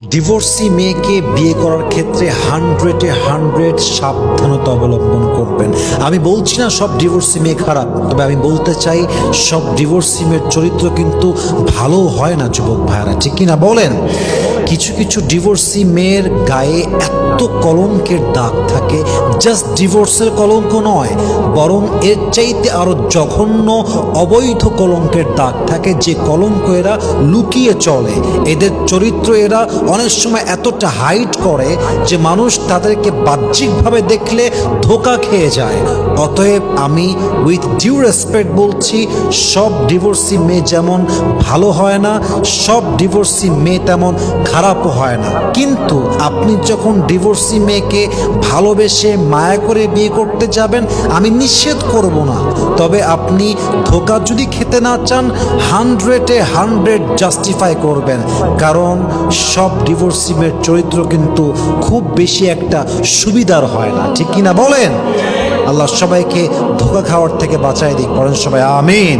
Divorcee মেয়েকে বিয়ে করার ক্ষেত্রে 100 সাবধানতা অবলম্বন করবেন। আমি বলছি না সব ডিভোর্সি মেয়ে খারাপ, তবে আমি বলতে চাই সব ডিভোর্সি মেয়ের চরিত্র কিন্তু ভালো হয় না যুবক ভাইয়ারা, ঠিক কিনা বলেন? কিছু কিছু ডিভোর্সি মেয়ের গায়ে এত কলঙ্কের দাগ থাকে, জাস্ট ডিভোর্সের কলঙ্ক নয়, বরং এর চাইতে আরো জঘন্য অবৈধ কলঙ্কের দাগ থাকে, যে কলঙ্ক এরা লুকিয়ে চলে। এদের চরিত্র এরা অনেক সময় এতটা হাইড করে যে মানুষ তাদেরকে বাহ্যিকভাবে দেখলে ধোঁকা খেয়ে যায়। অতএব আমি উইথ ডিউ রেসপেক্ট বলছি, সব ডিভোর্সি মেয়ে যেমন ভালো হয় না, সব ডিভোর্সি মেয়ে তেমন খারাপও হয় না। কিন্তু আপনি যখন ডিভোর্সি মেয়েকে ভালোবেসে মায়া করে বিয়ে করতে যাবেন, আমি নিষেধ করব না, তবে আপনি ধোঁকা যদি খেতে না চান 100 জাস্টিফাই করবেন, কারণ সব ডিভোর্সি মেয়ের চরিত্র কিন্তু খুব বেশি একটা সুবিধার হয় না, ঠিক কিনা বলেন? আল্লাহ সবাইকে ধোঁকা খাওয়ার থেকে বাঁচায় দিক, বলেন সবাই আমিন।